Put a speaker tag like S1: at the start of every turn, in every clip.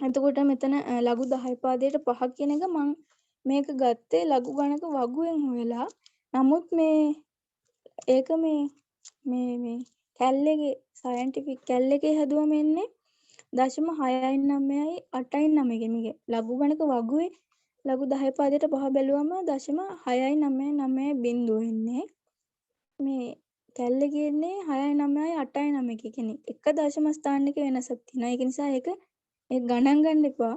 S1: එතකොට මෙතන ලඝු 10 පාදයට 5 කියන එක මම මේක ගත්තේ ලඝු ගණක වගුවෙන් හොයලා. නමුත් ඒක මේ කැල්ලේ සයන්ටිෆික් කැල්ලේ හැදුවම එන්නේ 0.69යි 8.9 මේක ලඝු ගණක වගුවේ ලඝු 10 පාදයට 5 බැලුවම 0.699 බිංදුව එන්නේ. මේ කැල්ලේ කියන්නේ 6.9යි 8.9 කියන්නේ එක දශම ස්ථානික වෙනසක් තියෙනවා. ඒක නිසා ඒක ගණන් ගන්න එපා.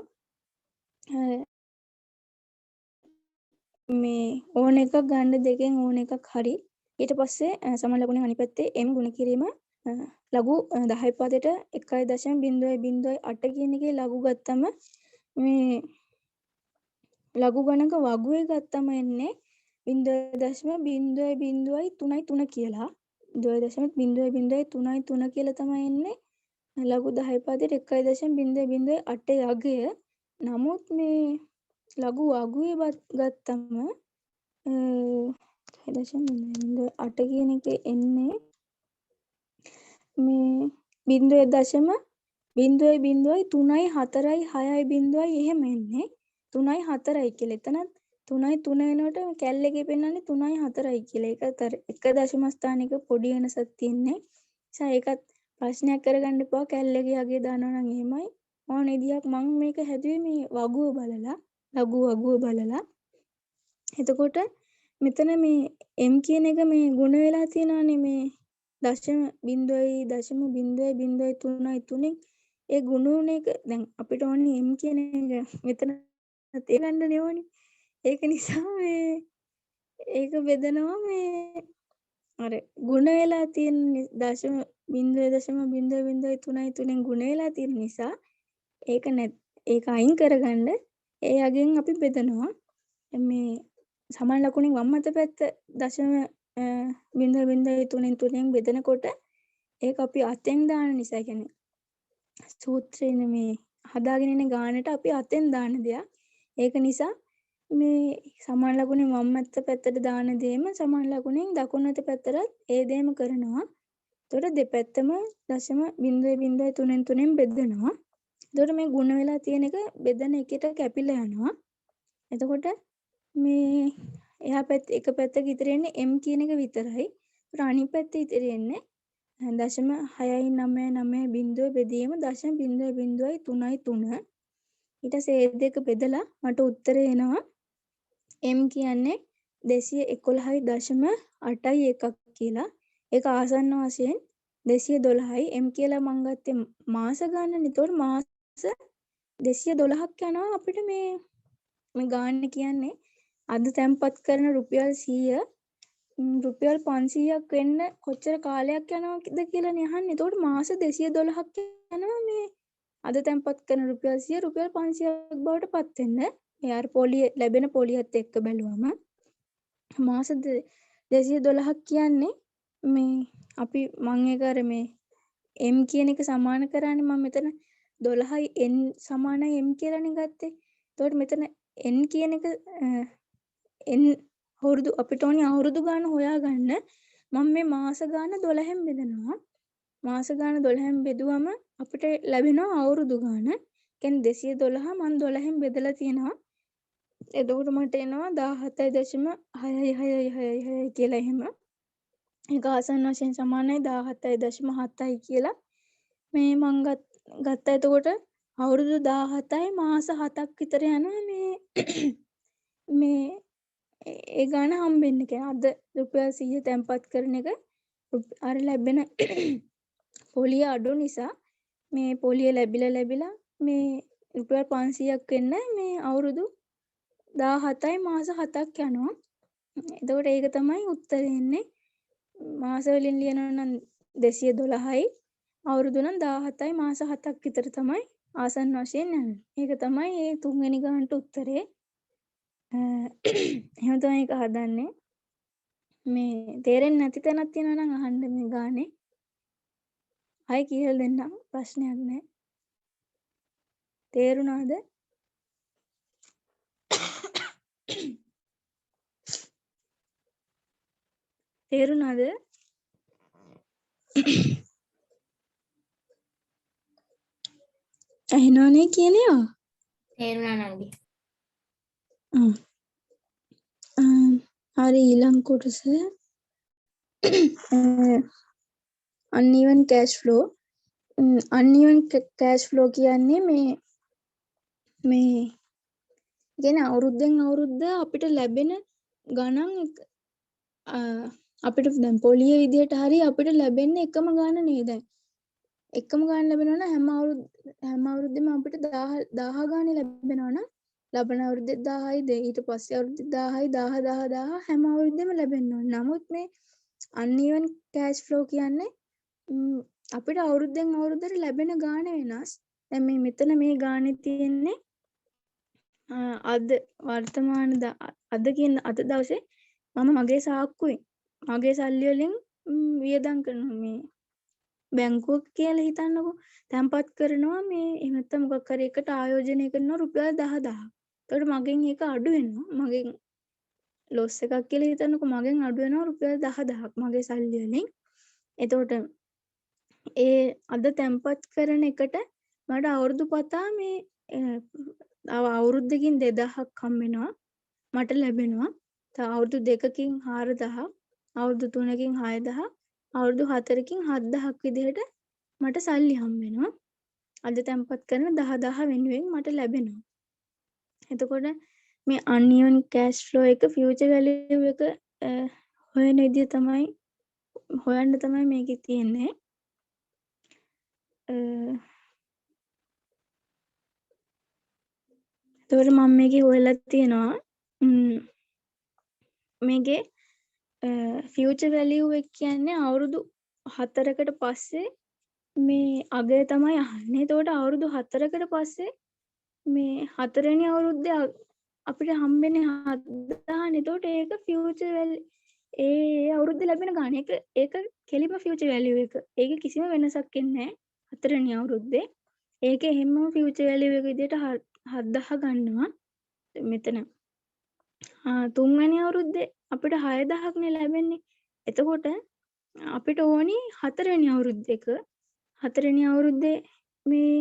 S1: මේ ඕන එකක් ගන්න දෙකෙන් ඕන එකක් හරි. ඊට පස්සේ සමාන ලකුණේ අනිත් පැත්තේ m ගුණ කිරීම ලඝු 10 පදයට 1.008 කියන එකේ ලඝු ගත්තම මේ ලඝු ගණක වගුවේ ගත්තම එන්නේ 0.003 කියලා. 0.003 කියලා තමයි එන්නේ ලඝු 10 පදයට 1.008 අගය. නමුත් මේ ලඝු වගුවේ ගත්තම 1.08 කියන එකේ එන්නේ මේ 0.003.4.6 එහෙම එන්නේ 3.4යි කියලා. එතනත් 3.3 වෙනකොට කැල් එකේ පෙන්නන්නේ 3.4යි කියලා. ඒකත් අර එක දශම ස්ථානික පොඩි වෙනසක් තියෙන්නේ. ඒකත් ප්‍රශ්නයක් කරගන්න එපා. කැල් එකේ අගේ දානවා නම් එහෙමයි. ඕන විදියක් මම මේක හැදුවේ මේ වගුව බලලා, ලඝු වගුව බලලා. එතකොට මෙතන මේ m කියන එක මේ ගුණ වෙලා තියෙනවානේ මේ 0.0.0.033 ඒ ගුණ වුණ එක දැන් අපිට ඕනේ m කියන එක මෙතන ඒ ගන්න නෙවෙයි. ඒක නිසා මේ ඒක බෙදනවා මේ අර ගුණ වෙලා තියෙන 0.0.033 ගුණ වෙලා තියෙන නිසා ඒක අයින් කරගන්න ඒ අගෙන් අපි බෙදනවා. මේ සමාන ලකුණින් වම් අත පැත්ත 0.033 බෙදනකොට ඒක අපි අතෙන් දාන නිසා කියන්නේ සූත්‍රයේ මේ හදාගෙන ඉන්න ගානට අපි අතෙන් දාන දෙයක්. ඒක නිසා මේ සමාන ලකුණෙන් වම් අත පැත්තට දාන දෙයම සමාන ලකුණෙන් දකුණු අත පැත්තට ඒ දෙයම කරනවා. එතකොට දෙපැත්තම 0.033 බෙදනවා. එතකොට මේ ගුණ වෙලා තියෙන එක බෙදන එකට කැපිලා යනවා. එතකොට මේ එහා පැත්ත එක පැත්තක ඉතිරි වෙන්නේ m කියන එක විතරයි. ඒත් අනිත් පැත්තේ ඉතිරි වෙන්නේ 0.699 බිංදුව බෙදීම 0.003. ඊට පස්සේ ඒ දෙක බෙදලා මට උත්තරේ එනවා m කියන්නේ 211.81 කියලා. ඒක ආසන්න වශයෙන් 212යි m කියලා මං ගත්තේ මාස ගන්නනේ. ඒතකොට මාස 212ක් යනවා අපිට මේ ගාන්න කියන්නේ අද තැන්පත් කරන රුපියල් 100 රුපියල් 500ක් වෙන්න කොච්චර කාලයක් යනවද කියලානේ අහන්නේ. එතකොට මාස 212ක් යනවා මේ අද තැන්පත් කරන රුපියල් 100 රුපියල් 500ක් බවට පත් වෙන්න. ඒ අර පොලිය ලැබෙන පොලියත් එක්ක බැලුවම මාස 212ක් කියන්නේ මේ අපි මම ඒක අර මේ m කියන එක සමාන කරන්නේ මම මෙතන 12යි n සමානයි m කියලානේ ගත්තේ. එතකොට මෙතන n කියන එක n අවුරුදු අපිට ඕනේ අවුරුදු ගාන හොයාගන්න. මම මේ මාස ගාන 12න් බෙදනවා. මාස ගාන 12න් බෙදුවම අපිට ලැබෙනවා අවුරුදු ගාන. කියන්නේ 212 මම 12න් බෙදලා තියෙනවා. එතකොට මට එනවා 17.666 කියලා එහෙම. ඒක ආසන්න වශයෙන් සමානයි 17.7යි කියලා. මේ මං ගත්තා. එතකොට අවුරුදු 17යි මාස 7ක් විතර යනවා මේ ඒ ගාන හම්බෙන්න. කියන්නේ අද රුපියල් 100 තැන්පත් කරන එක අර ලැබෙන පොලිය අඩු නිසා මේ පොලිය ලැබිලා මේ රුපියල් 500ක් වෙන්න මේ අවුරුදු 17යි මාස 7ක් යනවා. එතකොට ඒක තමයි උත්තරේ එන්නේ. මාස වලින් ලියනවා නම් 212යි අවුරුදු නම් 17යි මාස 7ක් විතර තමයි ආසන්න වශයෙන් යන්නේ. ඒක තමයි මේ තුන්වෙනි ගානට උත්තරේ. එහෙම තමයි ඒක හදන්නේ. මේ තේරෙන්නේ නැති තැනක් තියෙනවා නම් අහන්න මේ ගානේ. ආයි කියලා දෙන්නම් ප්‍රශ්නයක් නැහැ. තේරුණාද? තේරුණාද? ඇහෙනවනේ කියනවා.
S2: තේරුණා නංගි.
S1: හරි ඊළඟ කොටස uneven cash flow. uneven cash flow කියන්නේ මේ කියන්නේ අවුරුද්දෙන් අවුරුද්ද අපිට ලැබෙන ගණන් අපිට දැන් පොලිය විදිහට හරි අපිට ලැබෙන්නේ එකම ගාණ නේද? එකම ගාණ ලැබෙනවා නම් හැම අවුරුද්දෙම අපිට 1000 ගාණ ලැබෙනවා නම් ලබන අවුරුද්දේ 1000යි ඊට පස්සේ අවුරුද්දේ 1000යි 1000 හැම අවුරුද්දෙම ලැබෙන්න ඕන. නමුත් මේ uneven cash flow කියන්නේ අපිට අවුරුද්දෙන් අවුරුද්දට ලැබෙන ගාණ වෙනස්. දැන් මේ මෙතන මේ ගාණේ තියෙන්නේ අද වර්තමාන අද දවසේ මම මගේ සාක්කුවේ මගේ සල්ලි වලින් වියදම් කරනවා මේ බැංකුවක කියලා හිතන්නකෝ තැන්පත් කරනවා මේ එහෙම නැත්නම් මොකක් හරි එකට ආයෝජනය කරනවා රුපියල් 10000. එතකොට මගෙන් ඒක අඩු වෙනවා. මගෙන් ලොස් එකක් කියලා හිතන්නකෝ මගෙන් අඩු වෙනවා රුපියල් 10000ක් මගේ සල්ලි වලින්. එතකොට ඒ අද තැන්පත් කරන එකට මට අවුරුදු පතා මේ අවුරුද්දකින් 2000ක් හම්බ වෙනවා මට ලැබෙනවා. තව අවුරුදු 2කින් 4000, අවුරුදු 3කින් 6000, අවුරුදු 4කින් 7000ක් විදිහට මට සල්ලි හම්බ වෙනවා. අද තැන්පත් කරන 10000 වෙනුවෙන් මට ලැබෙනවා. එතකොට මේ uneven cash flow එක future value එක හොයන විදිය තමයි හොයන්න තමයි මේකේ තියෙන්නේ. එතකොට මම මේකේ හොයලා තියෙනවා මේකේ future value එක කියන්නේ අවුරුදු 4කට පස්සේ මේ අගය තමයි අහන්නේ. එතකොට අවුරුදු 4කට පස්සේ මේ 4 වෙනි අවුරුද්දේ අපිට හම්බෙන්නේ 7000. එතකොට ඒක future value ඒ අවුරුද්දේ ලැබෙන ගාණ. ඒක කෙලිම future value එක. ඒක කිසිම වෙනසක් එන්නේ නැහැ 4 වෙනි අවුරුද්දේ. ඒක එහෙමම future value එක විදිහට 7000 ගන්නවා. මෙතන 3 වෙනි අවුරුද්දේ අපිට 6000ක් නේ ලැබෙන්නේ. එතකොට අපිට ඕනි 4 වෙනි අවුරුද්දේක 4 වෙනි අවුරුද්දේ මේ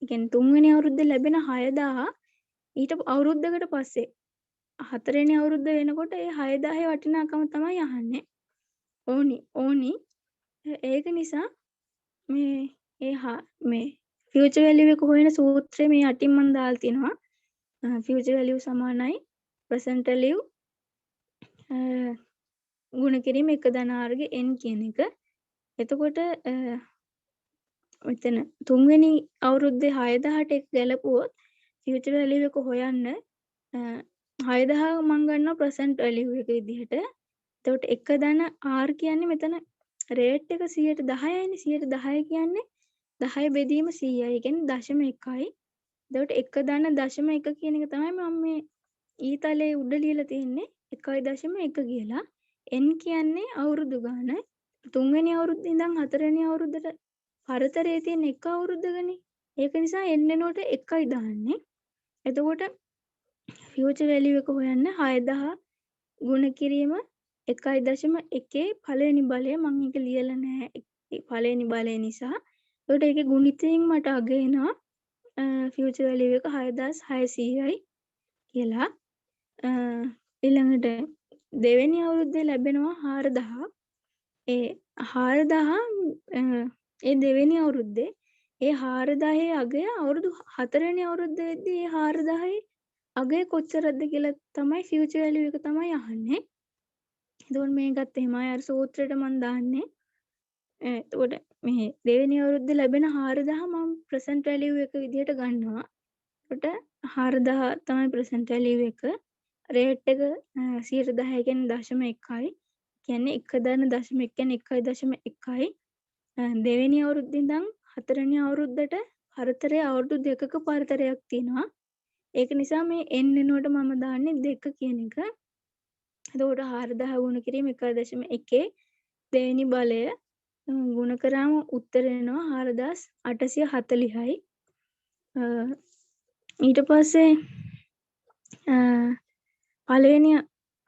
S1: කියන්නේ 3 වෙනි අවුරුද්දේ ලැබෙන 6000 ඊට අවුරුද්දකට පස්සේ 4 වෙනි අවුරුද්ද වෙනකොට ඒ 6000 වටිනාකම තමයි අහන්නේ. ඕනි. ඒක නිසා මේ future value එක හොයන සූත්‍රය මේ යටින් මම දාලා තිනවා. future value සමානයි present value ගුණ කිරීම 1 ධන වර්ග n කියන එක. එතකොට මෙතන 3 වෙනි අවුරුද්දේ 6000ට එක ගැලපුවොත් future value එක හොයන්න 6000 මම ගන්නවා present value එක විදිහට. එතකොට 1 ධන r කියන්නේ මෙතන රේට් එක 10%යිනේ. 10% කියන්නේ 10 බෙදීම 100යි. ඒ කියන්නේ 0.1යි. එතකොට 1 ධන 0.1 කියන එක තමයි මම මේ ඊතලයේ උඩ ලියලා තියෙන්නේ 1.1 කියලා. n කියන්නේ අවුරුදු ගාන. 3 වෙනි අවුරුද්දේ ඉඳන් 4 වෙනි අවුරුද්දට පරතරයේ තියෙන එක අවුරුද්දකනේ. ඒක නිසා n වෙනුවට 1යි දාන්නේ. එතකොට future value එක හොයන්න 6000 ගුණ කිරීම 1.1 පළවෙනි බලය මම ඒක ලියලා නැහැ. පළවෙනි බලය නිසා. එතකොට ඒකේ ගුණිතයෙන් මට අගය එනවා future value එක 6600යි කියලා. ඊළඟට දෙවෙනි අවුරුද්දේ ලැබෙනවා 4000. ඒ 4000 ඒ දෙවෙනි අවුරුද්දේ ඒ 4000 අගය අවුරුදු 4 වෙනි අවුරුද්දේදී ඒ 4000 අගය කොච්චරද කියලා තමයි future value එක තමයි අහන්නේ. එතකොට මේකත් එහෙමයි අර සූත්‍රයට මම දාන්නේ. එතකොට මේ දෙවෙනි අවුරුද්දේ ලැබෙන 4000 මම present value එක විදිහට ගන්නවා. එතකොට 4000 තමයි present value එක. රේට් එක 10% කියන්නේ 0.1යි. කියන්නේ 1 ධන 0.1 කියන්නේ 1.1යි. දෙවෙනි අවුරුද්දේ ඉඳන් 4 වෙනි අවුරුද්දට පරතරය අවුරුදු 2ක පරතරයක් තියෙනවා. ඒක නිසා මේ n වෙනුවට මම දාන්නේ 2 කියන එක. එතකොට 4000 ගුණ කිරීම 1.1 දෙවෙනි බලය ගුණ කරාම උත්තර එනවා 4840යි. ඊට පස්සේ පළවෙනි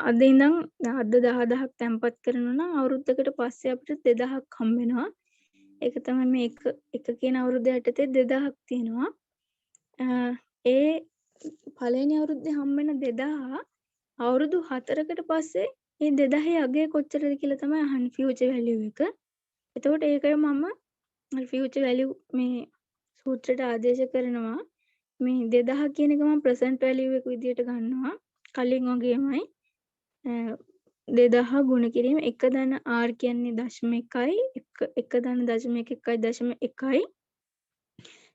S1: අද ඉඳන් අද 10000ක් තැන්පත් කරනවා නම් අවුරුද්දකට පස්සේ අපිට 2000ක් හම්බ වෙනවා. ඒක තමයි මේ එක කියන අවුරුද්ද යටතේ 2000ක් තියෙනවා. ඒ පළවෙනි අවුරුද්දේ හම්බෙන 2000 අවුරුදු 4කට පස්සේ මේ 2000 අගය කොච්චරද කියලා තමයි අහන්නේ ෆියුචර් වැලියු එක. එතකොට ඒකයි මම ෆියුචර් වැලියු මේ සූත්‍රයට ආදේශ කරනවා. මේ 2000 කියන එක මම ප්‍රසන්ට් වැලියු එක විදියට ගන්නවා. කලින් වගේමයි 2000 ගුණ කිරීම 1 ධන r කියන්නේ 0.1යි 1 ධන 0.1 1.1යි.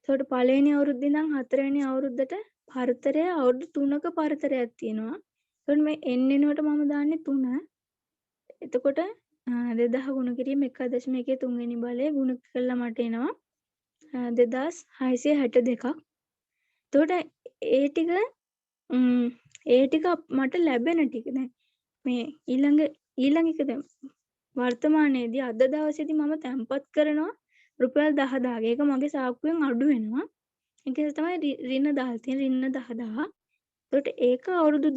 S1: එතකොට පළවෙනි අවුරුද්දේ ඉඳන් හතරවෙනි අවුරුද්දට පරතරය අවුරුදු 3ක පරතරයක් තියෙනවා. එතකොට මේ n වෙනුවට මම දාන්නේ 3. එතකොට 2000 ගුණ කිරීම 1.1 තුන්වෙනි බලය ගුණ කළා මට එනවා 2662ක්. එතකොට ඒ ටික මට ලැබෙන ටික දැන් මේ ඊළඟ එක දැන් වර්තමානයේදී අද දවසේදී මම තැන්පත් කරනවා රුපියල් 10000. ඒක මගේ සාක්කුවෙන් අඩු වෙනවා. ඒක තමයි ඍණ දාලා තියෙන ඍණ 10000. එතකොට ඒක අවුරුදු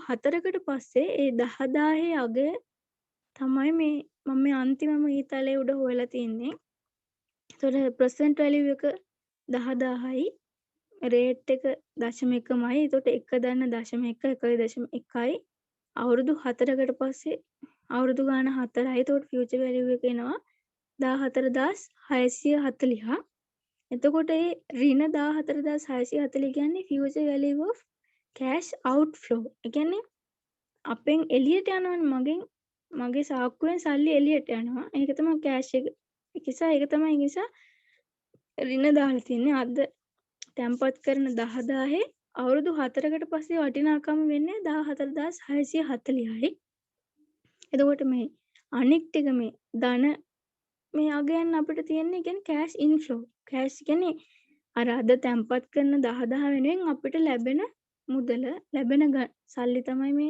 S1: 4කට පස්සේ ඒ 10000 අගය තමයි මම මේ අන්තිමම ඊතලයේ උඩ හොයලා තින්නේ. එතකොට ප්‍රසන්ට් වැලියු එක 10000යි. රේට් එක 0.1මයි. එතකොට 1 ධන 0.1 1.1යි. අවුරුදු 4කට පස්සේ අවුරුදු ගාන 4යි. එතකොට ෆියුචර් වැලියු එක එනවා 14640. එතකොට ඒ ඍණ 14640 කියන්නේ future value of cash outflow. ඒ කියන්නේ අපෙන් එළියට යනවනේ මගේ සාක්කුවෙන් සල්ලි එළියට යනවා. ඒක තමයි කෑෂ් එක. ඒක නිසා ඍණ දාලා තියන්නේ අද තැන්පත් කරන 10000 අවුරුදු 4කට පස්සේ වටිනාකම වෙන්නේ 14640යි. එතකොට මේ අනික් ටික මේ ධන මේ අගයන් අපිට තියෙන්නේ කියන්නේ කෑෂ් ඉන්ෆ්ලෝ. කෑෂ් කියන්නේ අර අද තැන්පත් කරන 10000 වෙනුවෙන් අපිට ලැබෙන මුදල ලැබෙන සල්ලි තමයි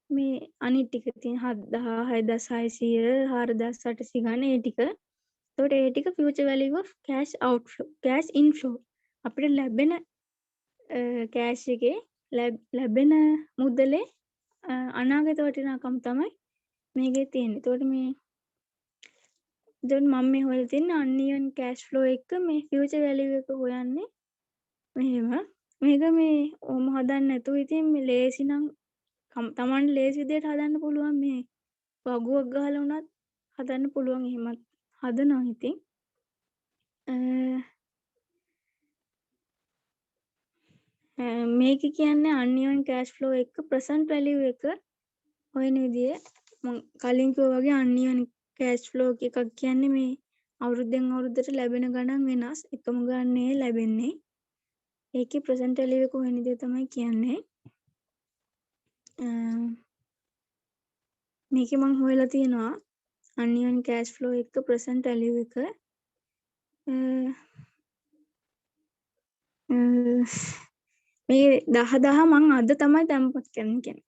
S1: මේ අනිත් ටික තියෙන 7000 6600 4800 ගන්න ඒ ටික. එතකොට ඒ ටික future value of cash outflow cash inflow අපිට ලැබෙන කෑෂ් එකේ ලැබෙන මුදලේ අනාගත වටිනාකම තමයි මේකේ තියෙන්නේ. එතකොට මම මේ හොයලා තියෙන්නේ uneven cash flow එක මේ future value එක හොයන්නේ මෙහෙම. මේක මේ ඔහොම හදන්න නැතුව ඉතින් මේ ලේසි නම් තමන්ට ලේසි විදියට හදන්න පුළුවන්. මේ වගුවක් ගහලා උනත් හදන්න පුළුවන්. එහෙමත් හදනවා ඉතින්. මේක කියන්නේ uneven cash flow එක present value එක හොයන විදිය මම කලින් කිව්වා වගේ uneven cash flow එකක් කියන්නේ මේ අවුරුද්දෙන් අවුරුද්දට ලැබෙන ගණන් වෙනස්. එකම ගණනේ ලැබෙන්නේ. ඒකේ present value එක හොයන විදිය තමයි කියන්නේ. මේකේ මම හොයලා තියෙනවා uneven cash flow එක present value එක මේ 10000 මං අද තමයි තැන්පත් කරන්න කියන්නේ.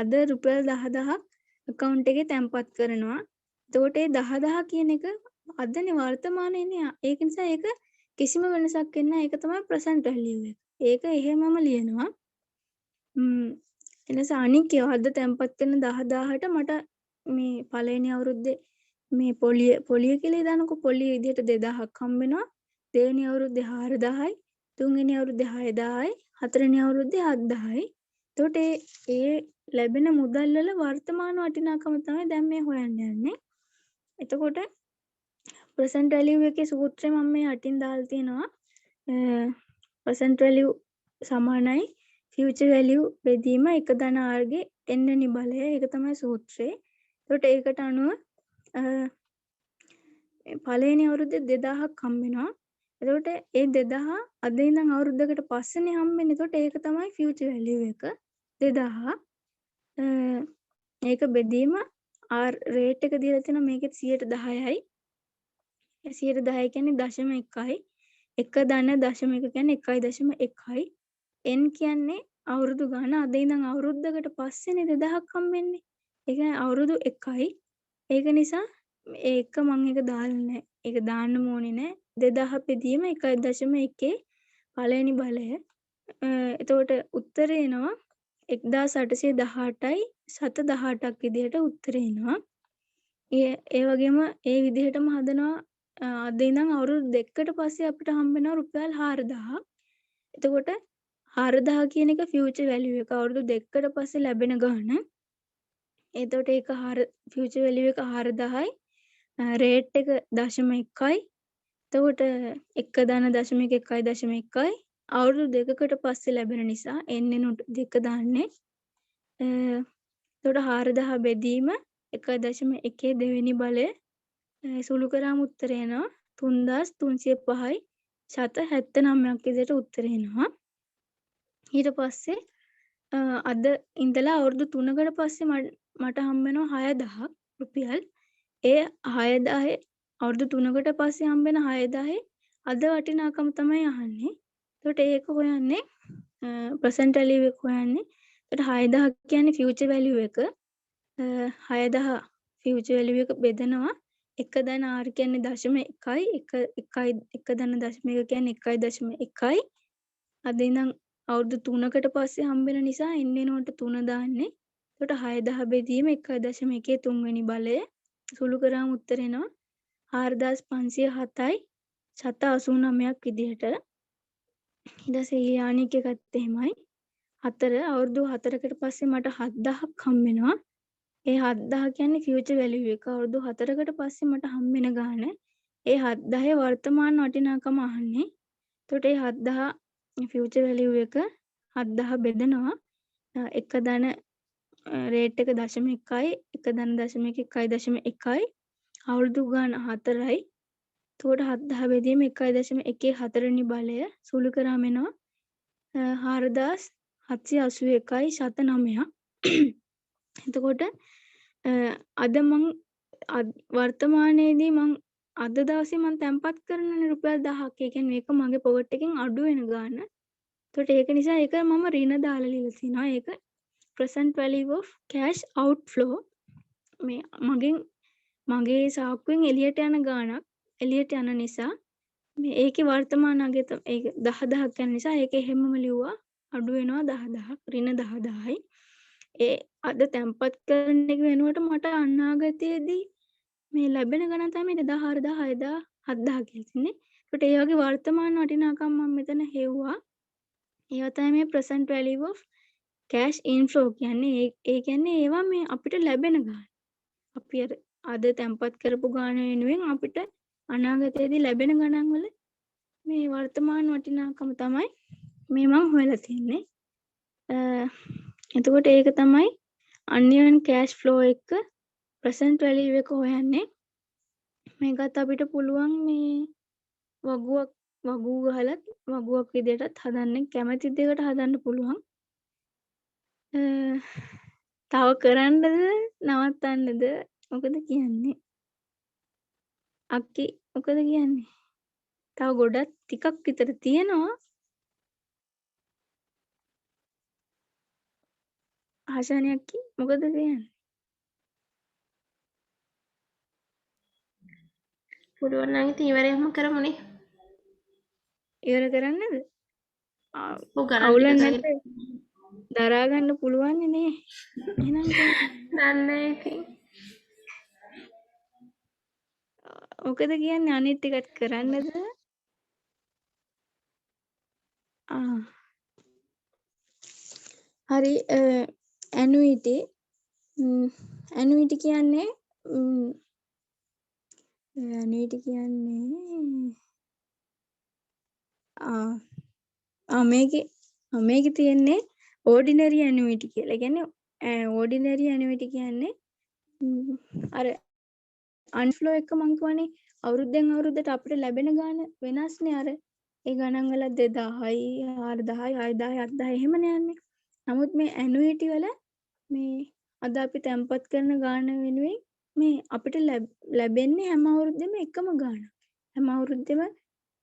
S1: අද රුපියල් 10000ක් account එකේ තැන්පත් කරනවා. එතකොට ඒ 10000 කියන එක අදනේ වර්තමානයේනේ. ඒක නිසා ඒක කිසිම වෙනසක් වෙන්නේ නැහැ. ඒක තමයි present value එක. ඒක එහෙමම ලියනවා. එනිසා අනික ඒවා අද තැන්පත් කරන 10000ට මට මේ පළවෙනි අවුරුද්දේ මේ පොලිය කියලා දානකො පොලිය විදිහට 2000ක් හම්බ වෙනවා. දෙවෙනි අවුරුද්දේ 4000යි. තුන්වෙනි අවුරුද්දේ 6000යි. හතරවෙනි අවුරුද්දේ 7000යි. එතකොට ඒ ලැබෙන මුදල් වල වර්තමාන වටිනාකම තමයි දැන් මේ හොයන්න යන්නේ. එතකොට present value එකේ සූත්‍රය මම මේ අටින් දාලා තියෙනවා. present value සමානයි future value බෙදීම 1 ධන r ගේ n වෙනි බලය. ඒක තමයි සූත්‍රය. එතකොට ඒකට අනුව පළවෙනි අවුරුද්දේ 2000ක් හම්බ වෙනවා. එතකොට ඒ 2000 අද ඉඳන් අවුරුද්දකට පස්සේනේ හම්බෙන්නේ. එතකොට ඒක තමයි future value එක 2000. ඒක බෙදීම r rate එක දීලා තියෙනවා මේකෙත් 10%යි. 10% කියන්නේ 0.1යි. 1 ධන 0.1 කියන්නේ 1.1යි. n කියන්නේ අවුරුදු ගාන. අද ඉඳන් අවුරුද්දකට පස්සේනේ 2000ක් හම්බෙන්නේ. ඒ කියන්නේ අවුරුදු 1යි. ඒක නිසා ඒක මම එක දාලා නැහැ. ඒක දාන්න ඕනේ නැහැ. 2000 බෙදීම 1.1 පළවෙනි බලය. එතකොට උත්තරේ එනවා 1818යි 718ක් විදිහට උත්තරේ එනවා. ඒ වගේම ඒ විදිහටම හදනවා අද ඉඳන් අවුරුදු 2කට පස්සේ අපිට හම්බ වෙනවා රුපියල් 4000. එතකොට 4000 කියන එක ෆියුචර් වැලියු එක අවුරුදු 2කට පස්සේ ලැබෙන ගාණ. එතකොට ඒක ෆියුචර් වැලියු එක 4000යි. රේට් එක 0.1යි. එතකොට 1.1.1.1යි. අවුරුදු 2කට පස්සේ ලැබෙන නිසා n 2 දාන්නේ. එතකොට 4000 බෙදීම 1.1 දෙවෙනි බලය සුළු කරාම උත්තරේ එනවා 3305යි 79ක් විදිහට උත්තරේ එනවා. ඊට පස්සේ අද ඉඳලා අවුරුදු 3කට පස්සේ මට හම්බ වෙනවා 6000ක් රුපියල්. ඒ 6000 අවුරුදු 3කට පස්සේ හම්බ වෙන 6000 අද වටිනාකම තමයි අහන්නේ. එතකොට ඒක හොයන්නේ ප්‍රසන්ට් වැලියු එක හොයන්නේ. එතකොට 6000 කියන්නේ ෆියුචර් වැලියු එක. 6000 ෆියුචර් වැලියු එක බෙදනවා 1.r කියන්නේ 0.1යි 1.1 කියන්නේ 1.1යි. අද ඉඳන් අවුරුදු 3කට පස්සේ හම්බෙන නිසා n වෙනුවට 3 දාන්නේ. එතකොට 6000 බෙදීම 1.1 තුන්වෙනි බලය සුළු කරාම උත්තර එනවා 4507යි 789ක් විදිහට. ඊට පස්සේ යානික එකත් එහෙමයි. අවුරුදු 4කට පස්සේ මට 7000ක් හම්බ වෙනවා. ඒ 7000 කියන්නේ ෆියුචර් වැලියු එක. අවුරුදු 4කට පස්සේ මට හම්බ වෙන ගාණ. ඒ 7000 වර්තමාන වටිනාකම අහන්නේ. එතකොට ඒ 7000 ෆියුචර් වැලියු එක 7000 බෙදනවා 1 ධන රේට් එක 0.1යි 1.1.1යි අවුරුදු ගාණ 4යි. එතකොට 7000 බෙදීම 1.14 වෙනි බලය සුළු කරාම එනවා 4781යි 79ක්. එතකොට අද මං වර්තමානයේදී මං අද දවසේ මං තැන්පත් කරනනේ රුපියල් 1000ක්. ඒ කියන්නේ මේක මගේ පොකට් එකෙන් අඩු වෙන ගාණ. එතකොට ඒක නිසා ඒක මම ඍණ දාලා ලියලා තිනවා. ඒක present value of cash outflow. මේ මගේ සාක්කුවෙන් එළියට යන ගාණක් එළියට යන නිසා මේ ඒකේ වර්තමාන අගය ඒක 10000ක් යන නිසා ඒක එහෙමම ලිව්වා අඩු වෙනවා 10000ක් ඍණ 10000යි. ඒ අද තැන්පත් කරන එක වෙනුවට මට අනාගතයේදී මේ ලැබෙන ගණන් තමයි 14000 6000 7000 කියලා තින්නේ. ඒකට ඒ වගේ වර්තමාන වටිනාකම් මම මෙතන හෙව්වා. ඒවා තමයි මේ present value of cash inflow කියන්නේ. ඒ කියන්නේ ඒවා මේ අපිට ලැබෙන ගාණ. අපි අද තැන්පත් කරපු ගාණ වෙනුවෙන් අපිට අනාගතයේදී ලැබෙන ගණන් වල මේ වර්තමාන වටිනාකම තමයි මේ මම හොයලා තින්නේ. එතකොට ඒක තමයි unearned cash flow එක present value එක හොයන්නේ. මේකත් අපිට පුළුවන් මේ වගුව ගහලත් වගුවක් විදිහටත් හදන්න කැමති දෙයකට හදන්න පුළුවන්. තව කරන්නද නවත්තන්නද මොකද කියන්නේ? අක්කි මොකද කියන්නේ? තව ගොඩක් ටිකක් විතර තියෙනවා. ආශානි අක්කි මොකද කියන්නේ?
S2: පුළුවන් නම් ඉතින් ඉවරයක්ම කරමුනේ.
S1: ඉවර කරන්නද?
S2: ඔව් ගණන්
S1: අවුලක්
S2: ටික
S1: නැද්ද? දරා ගන්න පුළුවන් නේ. එහෙනම්
S2: දන්නේ ඉතින්.
S1: මොකද කියන්නේ අනිත් ටිකත් කරන්නද? හරි ඇනුයිටි කියන්නේ ඇනුයිටි කියන්නේ මේකේ තියෙන්නේ ඕඩිනරි ඇනුයිටි කියලා. කියන්නේ ඕඩිනරි ඇනුයිටි කියන්නේ අර අන්ෆ්ලෝ එක මං කියවනේ අවුරුද්දෙන් අවුරුද්දට අපිට ලැබෙන ගාණ වෙනස්නේ. අර ඒ ගණන් වල 2000යි 4000යි 6000යි 8000යි එහෙමනේ යන්නේ. නමුත් මේ ඇනුයිටි වල මේ අද අපි තැන්පත් කරන ගාණ වෙනුවෙන් මේ අපිට ලැබෙන්නේ හැම අවුරුද්දෙම එකම ගාණක්. හැම අවුරුද්දෙම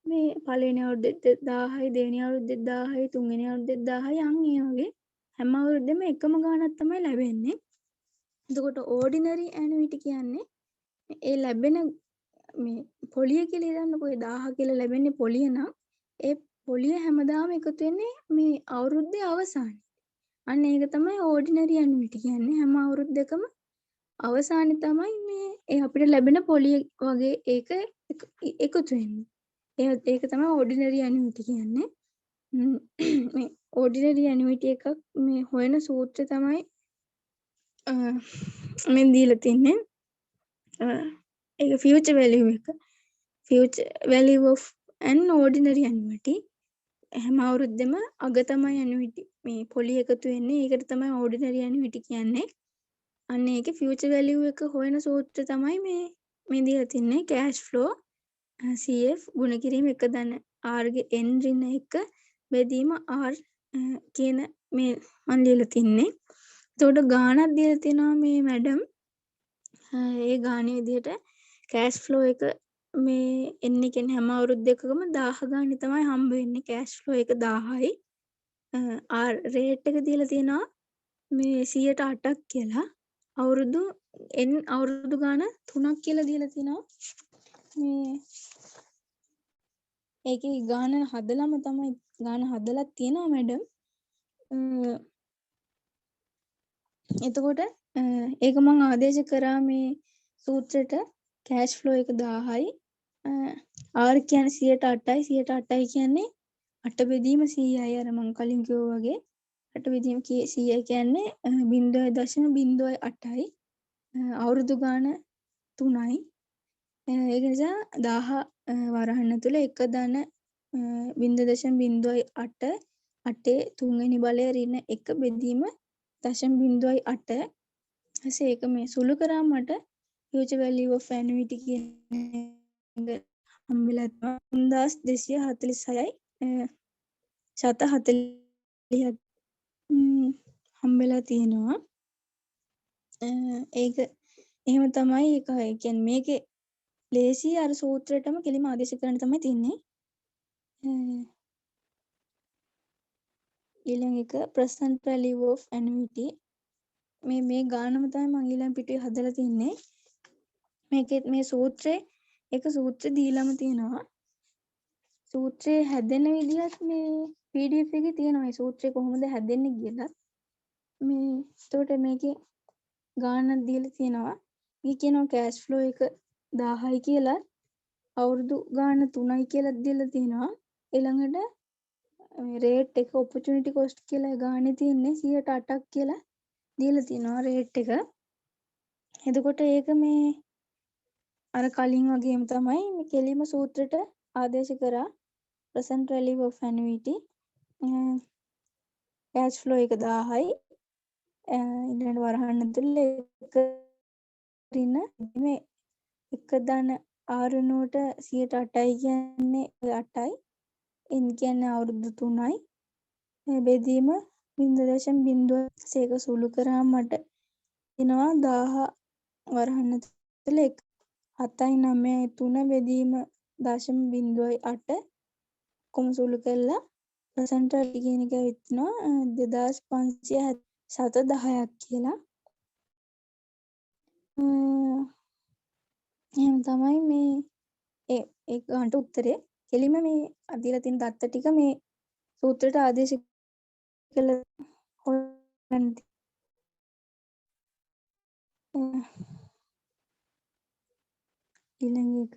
S1: මේ පළවෙනි අවුරුද්දේ 1000යි දෙවෙනි අවුරුද්දේ 1000යි තුන්වෙනි අවුරුද්දේ 1000යි අන් ඒ වගේ හැම අවුරුද්දෙම එකම ගාණක් තමයි ලැබෙන්නේ. එතකොට ඕඩිනරි ඇනුයිටි කියන්නේ ඒ ලැබෙන මේ පොලිය කියලා හිතන්නකෝ. ඒ 1000 කියලා ලැබෙන්නේ පොලිය නම් ඒ පොලිය හැමදාම එකතු වෙන්නේ මේ අවුරුද්දේ අවසානයේ. අන්න ඒක තමයි ඕඩිනරි ඇනුයිටි කියන්නේ. හැම අවුරුද්දකම අවසානයේ තමයි මේ ඒ අපිට ලැබෙන පොලිය වගේ ඒක එකතු වෙන්නේ. ඒක තමයි ඕඩිනරි ඇනුයිටි කියන්නේ. මේ ඕඩිනරි ඇනිවිටි එකක් මේ හොයන සූත්‍රය තමයි මෙන් දීලා තින්නේ. ඒක ෆියුචර් වැලියු එක. Future value of an ordinary annuity. හැම අවුරුද්දෙම අග තමයි ඇනිවිටි මේ පොලි එකතු වෙන්නේ. ඒකට තමයි ඕඩිනරි ඇනිවිටි කියන්නේ. අන්න ඒකේ ෆියුචර් වැලියු එක හොයන සූත්‍රය තමයි මේ දීලා තින්නේ. කෑෂ් ෆ්ලෝ CF ගුණ කිරීම එක ධන R ගේ n ඍණ 1 බෙදීම R කියන මේ මන් ලියලා තින්නේ. එතකොට ගාණක් දීලා තිනවා මේ මැඩම්. ඒ ගානේ විදිහට කෑෂ් ෆ්ලෝ එක මේ එන්නේ කියන්නේ හැම අවුරුද්දකම 1000 ගානේ තමයි හම්බ වෙන්නේ. කෑෂ් ෆ්ලෝ එක 1000යි. R රේට් එක දීලා තියෙනවා මේ 108ක් කියලා. අවුරුදු ගාන 3ක් කියලා දීලා තිනවා. මේ ඒකේ ගාන හදලම තමයි ගාන හදලා තියෙනවා මැඩම්. එතකොට ඒක මම ආදේශ කරා මේ සූත්‍රයට කෑෂ් ෆ්ලෝ එක 1000යි. R කියන්නේ 108යි. 108යි කියන්නේ 8 බෙදීම 100යි. අර මම කලින් කිව්වා වගේ 8 බෙදීම 100 කියන්නේ 0.08යි. අවුරුදු ගාන 3යි. ඒක නිසා 1000 වරහන් තුළ එක ධන 0.08 8 තුන්වෙනි බලය ඍණ 1 බෙදීම 0.08. ඊපස්සේ ඒක මේ සුළු කරාම මට future value of annuity කියන එක හම්බෙලා තියෙනවා 3246යි 740ක් හම්බෙලා තියෙනවා. ඒක එහෙම තමයි ඒක. ඒ කියන්නේ මේකේ ලේසි අර සූත්‍රයටම කෙලිම ආදේශ කරන්න තමයි තියන්නේ. ඊළඟ එක present value of annuity. මේ ගානම තමයි මම ඊළඟ පිටුවේ හදලා තින්නේ. මේකෙත් මේ සූත්‍රේ එක සූත්‍ර දීලාම තියෙනවා. සූත්‍රේ හැදෙන විදිහත් මේ PDF එකේ තියෙනවා. මේ සූත්‍රේ කොහොමද හැදෙන්නේ කියලා. මේ එතකොට මේකේ ගානක් දීලා තියෙනවා. මේ කියනවා කෑෂ් ෆ්ලෝ එක 1000යි කියලා. අවුරුදු ගාන 3යි කියලා දීලා තියෙනවා. ඊළඟට රේට් එක ඔපචුනිටි කොස්ට් කියලා ගානේ තියෙන්නේ 108ක් කියලා දීලා තියෙනවා රේට් එක. එතකොට ඒක මේ අර කලින් වගේම තමයි මේ කෙලිම සූත්‍රයට ආදේශ කරා present value of annuity. cash flow එක 1000යි. ඊළඟ වරහන් ඇතුළේ එක ඍණ මේ එක ධන ආරුණුවට 108යි කියන්නේ 8යි. n කියන්නේ අවුරුදු 3යි. බෙදීම 0.0 ඒක සුළු කරාම මට එනවා 1000 වරහන් ඇතුළේ 7යි 9යි 3 බෙදීම 0.08 කොම සුළු කළා percentage කියන එක විත්නවා 2507 10ක් කියලා. එහෙනම් තමයි මේ ඒ ගන්නට උත්තරේ. කෙලිම මේ අදීලා තියෙන දත්ත ටික මේ සූත්‍රයට ආදේශ කළ හොයන්න. ඊළඟ එක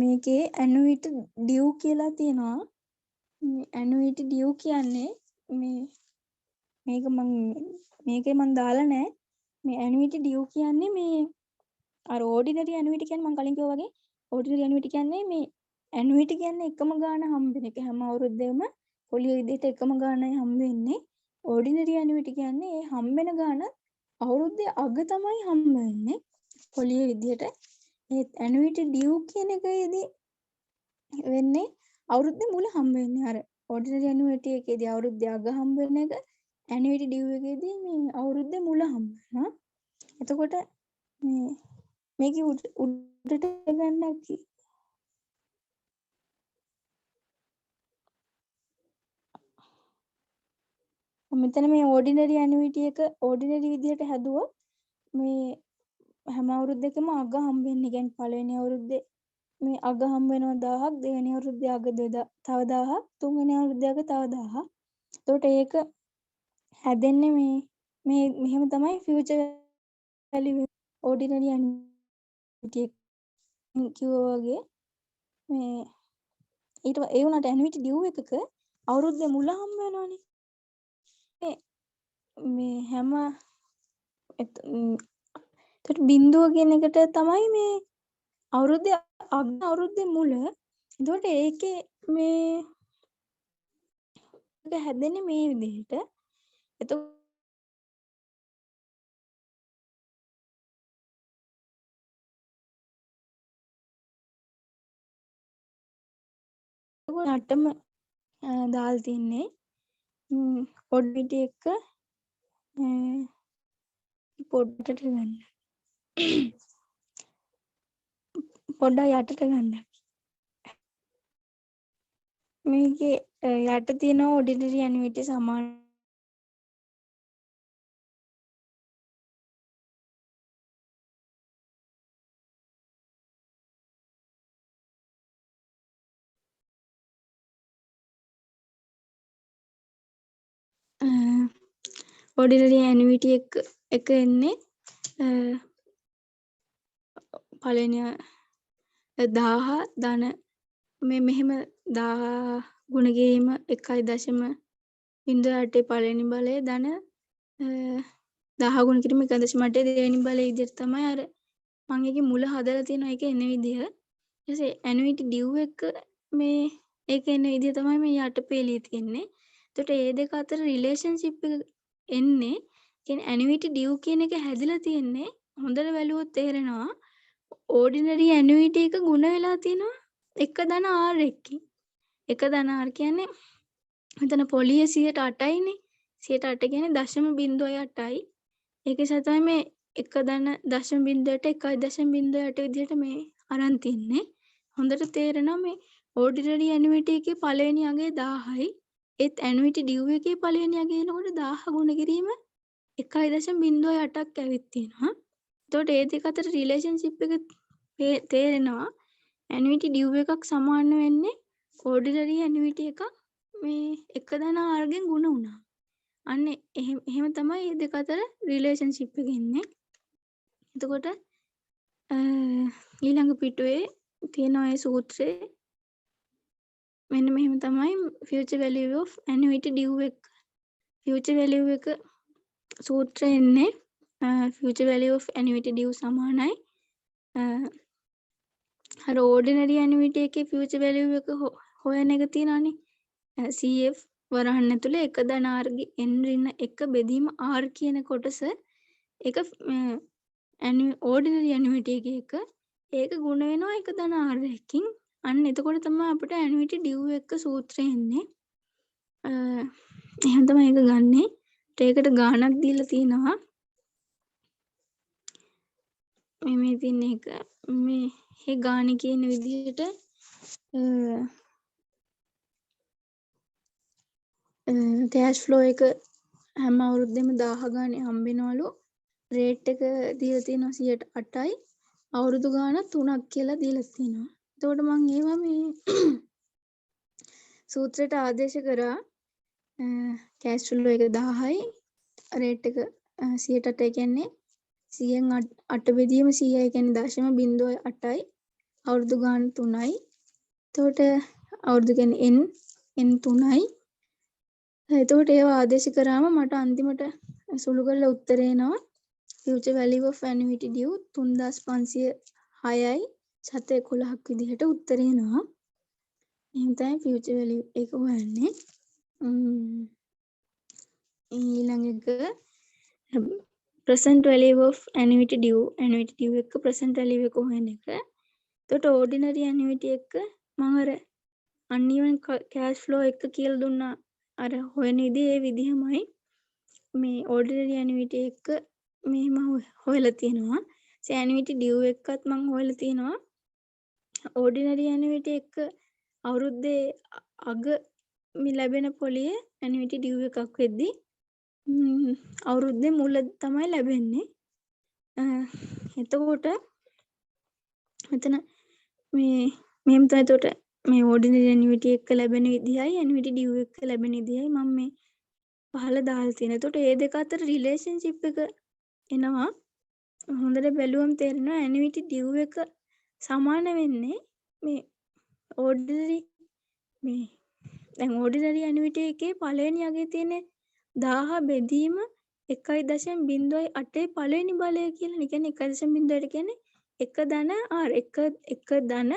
S1: මේකේ annuity due කියලා තියෙනවා. annuity due කියන්නේ මේකේ මම දාලා නැහැ. මේ annuity due කියන්නේ මේ අර ordinary annuity කියන්නේ මම කලින් කිව්වා වගේ ordinary annuity කියන්නේ මේ annuity කියන්නේ එකම ගාණ හම්බ වෙන එක. හැම අවුරුද්දෙම පොලිය විදිහට එකම ගාණයි හම්බ වෙන්නේ. ordinary annuity කියන්නේ ඒ හම්බ වෙන ගාණ අවුරුද්දේ අග තමයි හම්බ වෙන්නේ. පොලිය විදිහට ඒ annuity due කියන එකේදී වෙන්නේ අවුරුද්දේ මුල හම්බ වෙන්නේ. අර ordinary annuity එකේදී අවුරුද්දේ අග හම්බ වෙන එක annuity due එකේදී මේ අවුරුද්දේ මුල හම්බ වෙනවා. එතකොට මේකේ උඩට ගන්න මෙතන මේ ordinary annuity එක ordinary විදිහට හැදුවොත් මේ හැම අවුරුද්දකම අග හම්බ වෙන්නේ. කියන්නේ පළවෙනි අවුරුද්දේ මේ අග හම්බ වෙනවා 1000ක්, දෙවෙනි අවුරුද්දේ අග තව 1000ක්, තුන්වෙනි අවුරුද්දේ අග තව 1000ක්. එතකොට ඒක හැදෙන්නේ මේ මෙහෙම තමයි future value ordinary annuity කිව්වා වගේ මේ ඒ වුණාට ඇනිවිටි ඩියු එකක අවුරුද්දේ මුල හම්බ වෙනවනේ. මේ හැම එතකොට බිඳුව කියන එකට තමයි මේ අවුරුද්දේ මුල. එතකොට ඒකේ මේ හැදෙන්නේ මේ විදිහට. එතකොට යටම දාලා තින්නේ පොඩ්ඩිටි එක පොඩ්ඩට ගන්න. පොඩ්ඩක් යටට ගන්න. මේකේ යට තියෙන ඔඩිනරි ඇනිවිටි සමාන ඔඩිනරි ඇනිවිටි එක එන්නේ පළවෙනි 1000 ධන මේ මෙහෙම 1000 ගුණ කිරීම 1.08 පළවෙනි බලය ධන 1000 ගුණ කිරීම 1.8 දෙවෙනි බලය විදිහට තමයි අර මම ඒකේ මුල හදලා තියෙනවා. ඒක එන විදිහ. ඊට පස්සේ ඇනිවිටි ඩියු එක මේ ඒක එන විදිහ තමයි මේ යට පෙළිය තියෙන්නේ. එතකොට මේ දෙක අතර රිලේෂන්ෂිප් එක එන්නේ කියන්නේ ඇනිවිටි ඩියු කියන එක හැදිලා තියෙන්නේ හොඳට බැලුවොත් තේරෙනවා ඕඩිනරි ඇනිවිටි එක ගුණ වෙලා තියෙනවා 1 r එකකින්. 1 r කියන්නේ මෙතන පොලිය 108යිනේ. 108 කියන්නේ 0.08යි. ඒක නිසා තමයි මේ 1.08 1.08 විදිහට මේ අරන් තින්නේ. හොඳට තේරෙනවා මේ ඕඩිනරි ඇනිවිටි එකේ පළවෙනි අගය 1000යි. ඒත් ඇනිවිටි ඩියු එකේ පළවෙනි අගය එනකොට 1000 ගුණ කිරීම 1.08ක් ඇවිත් තියෙනවා. එතකොට මේ දෙක අතර රිලේෂන්ෂිප් එක තේරෙනවා. ඇනිවිටි ඩියු එකක් සමාන වෙන්නේ ඕඩිනරි ඇනිවිටි එකක් මේ 1 ගෙන් ගුණ වුණා. අන්න එහෙම තමයි මේ දෙක අතර රිලේෂන්ෂිප් එක ඉන්නේ. එතකොට ඊළඟ පිටුවේ තියෙන ඒ සූත්‍රය මෙන්න මෙහෙම තමයි future value of annuity due එක. future value එක සූත්‍රය එන්නේ future value of annuity due සමානයි අර ordinary annuity එකේ future value එක හොයන එක තියෙනවානේ. CF වරහන් ඇතුලේ 1 r ගේ n ඍණ 1 බෙදීම r කියන කොටස ඒක ordinary annuity එක ඒක ගුණ වෙනවා 1 r එකකින්. අන්න එතකොට තමයි අපිට annuity due එක සූත්‍රය එන්නේ. එහෙනම් තමයි ඒක ගන්නෙ. ඒකට ගාණක් දීලා තිනවා. මේ තියෙන එක මේ ගාණ කියන විදිහට කෑෂ් ෆ්ලෝ එක හැම අවුරුද්දෙම 1000 ගානේ හම්බෙනවලු. රේට් එක දීලා තියෙනවා 108යි. අවුරුදු ගාන 3ක් කියලා දීලා තියෙනවා. එතකොට මම ඒවා මේ සූත්‍රයට ආදේශ කරා. කෑෂ් ෆ්ලෝ එක 1000යි. රේට් එක 108 කියන්නේ 100න් 8 බෙදීම 100යි කියන්නේ 0.08යි. අවුරුදු ගාන 3යි. එතකොට අවුරුදු කියන්නේ n 3යි. එතකොට ඒවා ආදේශ කරාම මට අන්තිමට සුළු කරලා උත්තර එනවා future value of annuity due 3506යි 711ක් විදිහට උත්තර එනවා. එහෙනම් තමයි future value එක හොයන්නේ. ඊළඟ එක present value of annuity due එක present value එක හොයන එක. එතකොට ordinary annuity එක මම අර uneven cash flow එක කියලා දුන්නා. අර හොයන විදිහ ඒ විදිහමයි මේ ordinary annuity එක මෙහෙම හොයලා තියෙනවා. annuity due එකත් මම හොයලා තියෙනවා. ordinary annuity එක අවුරුද්දේ අග ලැබෙන පොලිය annuity due එකක් වෙද්දී අවුරුද්දේ මුල තමයි ලැබෙන්නේ. එතකොට මෙතන මෙහෙම තමයි එතකොට මේ ordinary annuity එක ලැබෙන විදිහයි annuity due එක ලැබෙන විදිහයි මම මේ පහළ දාලා තියෙනවා. එතකොට මේ දෙක අතර රිලේෂන්ෂිප් එක එනවා හොඳට බැලුවම තේරෙනවා ඇනිවිටි ඩියු එක සමාන වෙන්නේ මේ ඕඩිනරි මේ දැන් ඕඩිනරි ඇනිවිටි එකේ පළවෙනි අගේ තියෙන 1000 බෙදීම 1.08 පළවෙනි බලය කියලා. ඒ කියන්නේ 1.08 කියන්නේ 1 ධන r 1 ධන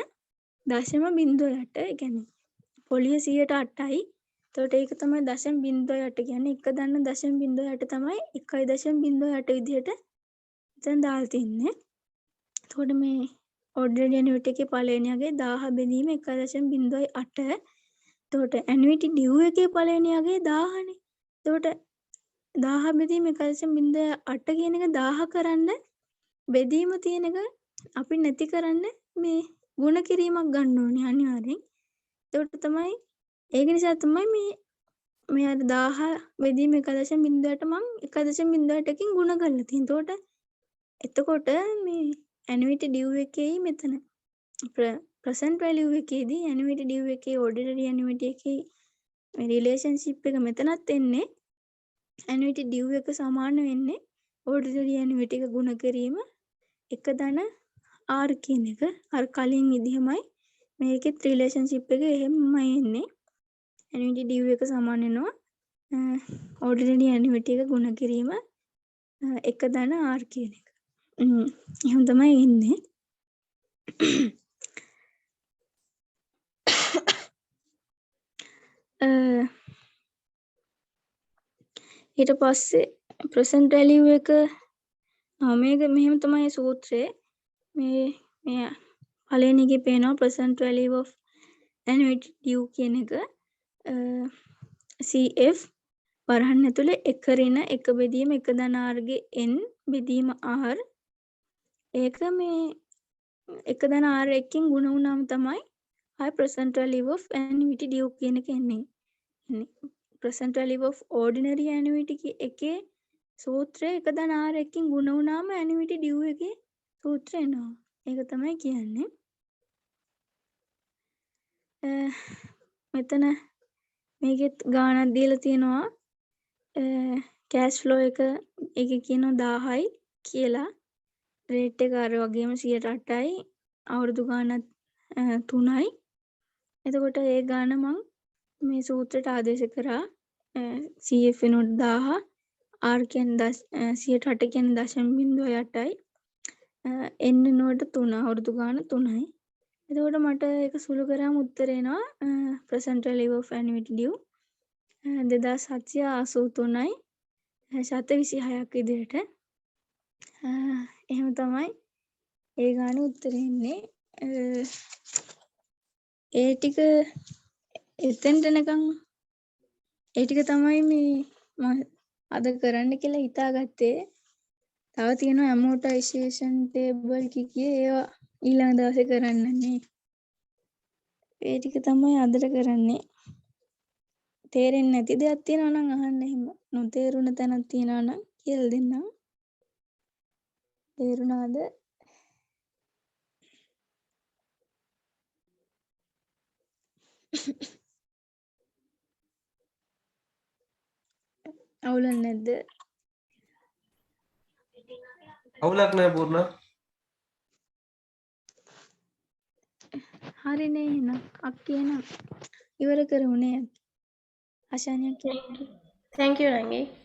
S1: 0.08. ඒ කියන්නේ පොලිය 108යි. එතකොට ඒක තමයි 0.08 කියන්නේ 1 ධන 0.08 තමයි 1.08 විදිහට එතන දාලා තින්නේ. එතකොට මේ ඕඩිනරි ඇනිවිටි එකේ පළවෙනි අගේ 1000 බෙදීම 1.08. එතකොට ඇනිවිටි ඩියු එකේ පළවෙනි අගේ 1000නේ. එතකොට 1000 බෙදීම 1.08 කියන එක 1000 කරන්න බෙදීම තියෙන එක අපි නැති කරන්න මේ ಗುಣ කිරීමක් ගන්න ඕනේ අනිවාර්යෙන්. එතකොට තමයි ඒක නිසා තමයි මේ අර 1000 බෙදීම 1.08 මං 1.08කින් ගුණ කරලා තියෙන්නේ. එතකොට මේ ඇනිවිටි ඩියු එකේ මෙතන ප්‍රසන්ට් වැලියු එකේදී ඇනිවිටි ඩියු එකේ ඕඩිනරි ඇනිවිටි එකේ මේ රිලේෂන්ෂිප් එක මෙතනත් එන්නේ ඇනිවිටි ඩියු එක සමාන වෙන්නේ ඕඩිනරි ඇනිවිටි එක ගුණ කිරීම 1 ධන r කියන එක අර කලින් විදිහමයි මේකෙත් රිලේෂන්ෂිප් එක එහෙමමයි එන්නේ ඇනිවිටි ඩියු එක සමාන වෙනවා ඕඩිනරි ඇනිවිටි එක ගුණ කිරීම 1 ධන r කියන එක. එහෙම තමයි එන්නේ. ඊට පස්සේ ප්‍රසන්ට් වැලියු එක මේක මෙහෙම තමයි සූත්‍රය. මේ පළවෙනි එකේ පේනවා ප්‍රසන්ට් වැලියු of ඇනිවිටි ඩියු කියන එක CF වරහන් ඇතුලේ 1 ඍණ 1 බෙදීම 1 ධන r ගේ n බෙදීම r ඒක මේ 1 ධන r එකකින් ගුණ වුණාම තමයි ආයි ප්‍රසන්ට් වැලියු of ඇනිවිටි ඩියු කියන එක එන්නේ. ප්‍රසන්ට් වැලියු of ඕඩිනරි ඇනිවිටි එකේ සූත්‍රය 1 ධන r එකකින් ගුණ වුණාම ඇනිවිටි ඩියු එකේ සූත්‍රය එනවා. ඒක තමයි කියන්නේ. මෙතන මේකෙත් ගාණක් දීලා තියෙනවා. කෑෂ් ෆ්ලෝ එක එකේ කියනවා 1000යි කියලා. රේට් එක අර වගේම 108යි. අවුරුදු ගාණක් 3යි. එතකොට ඒ ගාණ මං මේ සූත්‍රයට ආදේශ කරා. CF වෙනුවට 1000 R කියන්නේ 108 කියන්නේ 0.08යි. N වෙනුවට 3 අවුරුදු ගාණ 3යි. එතකොට මට ඒක සුළු කරාම උත්තර එනවා present value of annuity due 2783යි 726ක් විදිහට. එහෙම තමයි ඒ ගානේ උත්තරේ එන්නේ. ඒ ටික එතෙන්ට එනකන් ඒ ටික තමයි මේ මම අද කරන්න කියලා හිතාගත්තේ. තව තියෙනවා amortization table කිය ඒවා ඊළඟ දවසේ කරන්නනේ. ඒ ටික තමයි අදට කරන්නේ. තේරෙන්නේ නැති දෙයක් තියෙනවා නම් අහන්න එහෙම. නොතේරුණ තැනක් තියෙනවා නම් කියලා දෙන්නම්. තේරුණාද? අවුලක් නැද්ද?
S3: අවුලක් නැහැ පූර්ණ.
S1: හරිනේ එහෙනම්. අක්කේ එහෙනම් ඉවර කරමු නේ. අශානියක්
S2: Thank you Nangi.